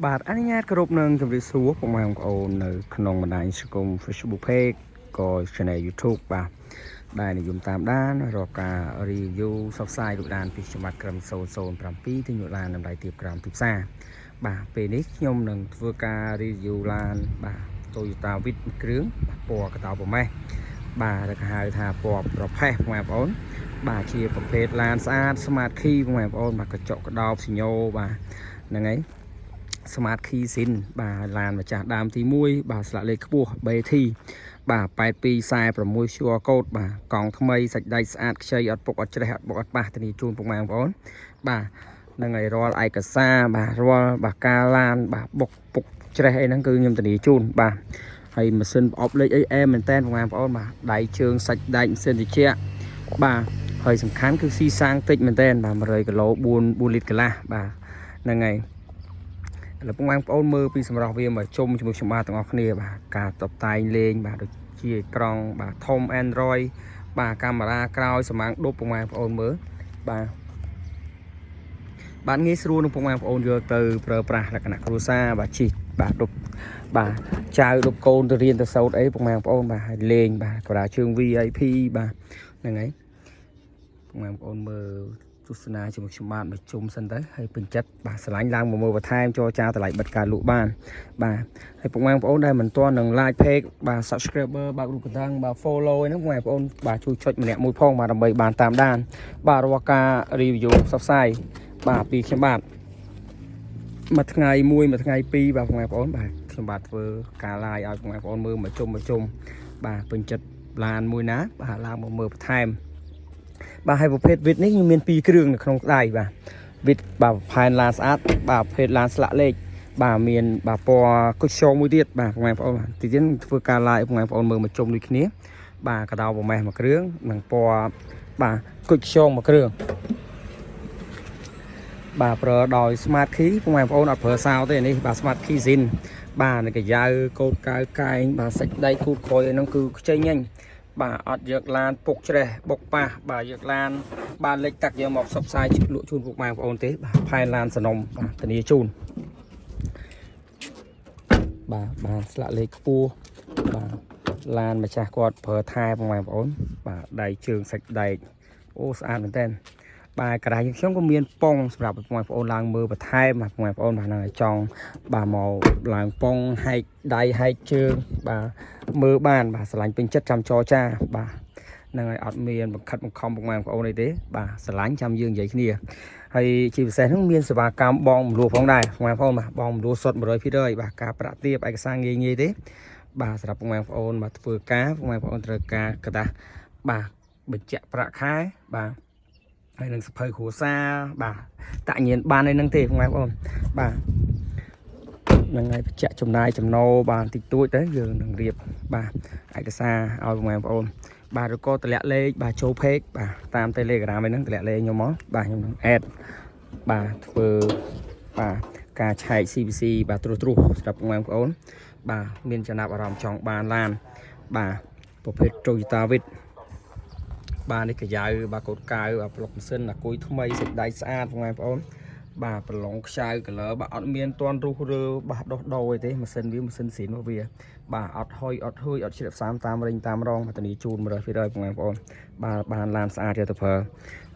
បាទអនុញ្ញាតគ្រប់នឹងជម្រាបសួរពុកម៉ែបងប្អូននៅក្នុងបណ្ដាញសង្គម Facebook Page ក៏ Channel YouTube បាទដែលនិយមតាមដានរកការ review សបស្សាយរូបដានពីច្បាប់ក្រឹម007ទីញុឡានតម្លៃទាបក្រោមទីផ្សារបាទពេលនេះខ្ញុំនឹងធ្វើការ review ឡានបាទ Toyota Wish គ្រឿងពណ៌កតៅប្រម៉េះបាទគេហៅថាពណ៌ប្រផេះបងប្អូនបាទជាប្រភេទឡានស្អាត Smart Key បងប្អូនបាទកញ្ចក់ក្តោបសញ្ញោបាទហ្នឹងហើយSmart Key Sin បាទឡានម្ចាស់ដើមទី1បាទស្លាកលេខខ្ពស់ BT បាទ8246 QR code បាទកង់ថ្មីសាច់ដៃស្អាតខ្ចីអត់ពុកអត់ច្រេះអត់បុកអត់ប៉ះធានាជូនពុកម៉ែបងប្អូនបាទនឹងឲ្យរាល់ឯកសារបាទរាល់បាទការឡានបាទបុកពុកច្រេះអីហ្នឹងគឺខ្ញុំធានាជូនបាទហើយម៉ាស៊ីនប្រអប់លេខអីអែមែនតើពុកម៉ែបងប្អូនបាទដៃជើងសាច់ដែកម៉ាស៊ីនត្រជាក់បាទហើយសំខាន់គឺស៊ីសាំងតិចមែនតើបាទ100គីឡូ4លីត្រកន្លះបាទហ្នឹងហើយលោកបងប្អូនមើលពីសម្រស់វាមកជុំជាមួយខ្ញុំបាទទាំងអស់គ្នាបាទការតបតែងលេងបាទដូចជាក្រង់បាទធំ Android បាទកាមេរ៉ាក្រោយសម្ាងដប់បងប្អូនមើលបាទងាយស្រួលនឹងបងប្អូនយកទៅប្រើប្រាស់លក្ខណៈគ្រួសារបាទជីកបាទដប់បាទចៅដប់កូនទៅរៀនទៅសូត្រអីបងប្អូនបាទហើយលេងបាទកាមេរ៉ាជើង VIP បាទហ្នឹងហើយបងប្អូនមើលទស្សនាជាមួយខ្ញុំបាទមកជុំសិនទៅហើយពេញចិត្តបាទឆ្លាញ់ឡើងមកមើលបន្ថែមចរចាតម្លៃបិទការលក់បានបាទហើយពុកម៉ែបងប្អូនដែលមិនទាន់នឹង like page បាទ subscriber បាទរូបកណ្ដឹងបាទ follow ហ្នឹងពុកម៉ែបងប្អូនបាទជួយចុចម្នាក់មួយផងបាទដើម្បីបានតាមដានបាទរាល់ការ review ផ្សព្វផ្សាយបាទពីខ្ញុំបាទមួយថ្ងៃមួយថ្ងៃពីរបាទពុកម៉ែបងប្អូនបាទខ្ញុំបាទធ្វើការ live ឲ្យពុកម៉ែបងប្អូនមើលមកជុំបាទពេញចិត្តឡានមួយណាបាទឡើងមកមើលបន្ថែមបាទហើយប្រភេទវិតនេះខ្ញុំមាន2គ្រឿងនៅក្នុងដៃបាទវិតបាទផែនឡានស្អាតបាទប្រភេទឡានស្លាកលេខបាទមានបាទពណ៌គុជខ្យងមួយទៀតបាទបងប្អូនទីទៀតធ្វើការ live បងប្អូនមើលមកជុំដូចគ្នាបាទកដោប្រម៉េះមួយគ្រឿងនិងពណ៌បាទគុជខ្យងមួយគ្រឿងបាទប្រើដោយ Smart Key បងប្អូនអត់ប្រើសោទេនេះបាទ Smart Key Sin បាទនៅកាយ៉ៅកោតកៅកែងបាទសាច់ដៃគូតក្រោយហ្នឹងគឺខ្ចីញញបាទអត់យកឡានពុកច្រេះបុកប៉ះបាទយកឡានបានលេខតាក់យកមកផ្សព្វផ្សាយលក់ជូនពុកម៉ែបងប្អូនទេបាទផែនឡានសនំបាទធានាជូនបាទបានស្លាកលេខខ្ពស់បាទឡានម្ចាស់គាត់ប្រើថែពុកម៉ែបងប្អូនបាទដៃជើងសាច់ដែកអូស្អាតមែនតើបាទកណ្ដាលខ្ញុំក៏មានប៉ុងសម្រាប់បងប្អូនឡើងមើលបន្ថែមបាទបងប្អូនបាទហ្នឹងឲ្យចង់បាទមកឡើងប៉ុងហែកដៃហែកជើងបាទមើលបានបាទស្រឡាញ់ពេញចិត្តចាំចរចាបាទហ្នឹងហើយអត់មានបង្ខិតបង្ខំបងប្អូនអីទេបាទស្រឡាញ់ចាំយើងនិយាយគ្នាហើយជាពិសេសហ្នឹងមានសេវាកម្មបងមលួផងដែរបងប្អូនបាទបងមលួសុទ្ធ 100% បាទការប្រាក់ទាបឯកសារងាយទេបាទសម្រាប់បងប្អូនបាទធ្វើការបងប្អូនត្រូវការกระดาษបាទបញ្ជាក់ប្រាក់ខែបាទហើយនឹងសភៅគ្រួសារបាទតាក់ញៀនបានឯហ្នឹងទេបងប្អូនបាទហ្នឹងហើយបញ្ជាក់ចំណាយចំណូលបានតិចតួចទៅយើងនឹងរៀបបាទឯកសារឲ្យបងប្អូនបាទឬក៏តម្លាក់លេខបាទចូល page បាទតាម Telegram ឯហ្នឹងតម្លាក់លេខខ្ញុំមកបាទខ្ញុំនឹង add បាទធ្វើបាទការឆែក CVC បាទត្រួសសម្រាប់បងប្អូនបាទមានចំណាប់អារម្មណ៍ចង់បានឡានបាទប្រភេទ Toyota Wishបាទនេះកាយ៉ៅបាទកូតកៅបាទប្លុកម៉ាស៊ីនអាគុយថ្មីសេចក្ដីស្អាតបងប្អូនបាទប្រឡងខ្ចៅ color បាទអត់មានតន់រុះរើបាទដោះដូរអីទេម៉ាស៊ីនវាម៉ាស៊ីនស៊ីនរបស់វាបាទអត់ហុយអត់ហឺយអត់ជ្រាបសាមតាមរិញតាមរងបាទធានាជូន 100% បងប្អូនបាទបានឡានស្អាតយកទៅប្រើ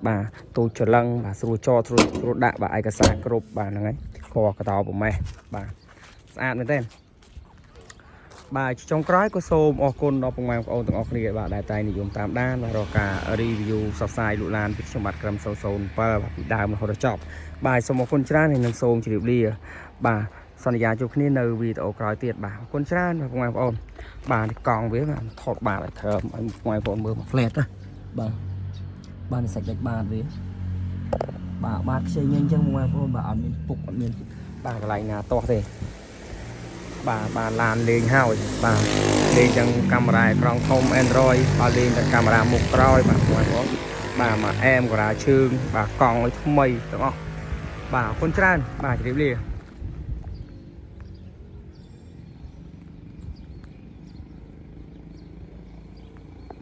បាទទូចច្រឡឹងបាទស្រួលចស្រួលដាក់បាទឯកសារគ្រប់បាទហ្នឹងហើយខកតោប្រម៉េះបាទស្អាតមែនទេបាទចុងក្រោយក៏សូមអរគុណដល់បងប្អូនទាំងអស់គ្នាបាទដែលតែងនិយមតាមដានបាទរកការ review ផ្សព្វផ្សាយលក់ឡានពីខ្ញុំបាទក្រឹម007បាទពីដើមរហូតដល់ចប់បាទសូមអរគុណច្រើនហើយនឹងសូមជម្រាបលាបាទសន្យាជួបគ្នានៅវីដេអូក្រោយទៀតបាទអរគុណច្រើនបងប្អូនបាទកង់វាថតបាទឲ្យក្រឹមឲ្យបងប្អូនមើលមកផ្លែតណាបាទបានសាច់ដាច់បាទវាបាទខ្ចីញញអញ្ចឹងបងប្អូនបាទអត់មានពុកអត់មានបាទកន្លែងណាទាស់ទេបាទឡានលេងហើយបាទលេងទាំងកាមេរ៉ាក្រង់ធំ Android បាទលេងទាំងកាមេរ៉ាមុខក្រោយបាទបងប្អូនបាទមកអែមកាមេរ៉ាជើងបាទកង់ឲ្យថ្មីទាំងអស់បាទអរគុណច្រើនបាទជម្រាបលា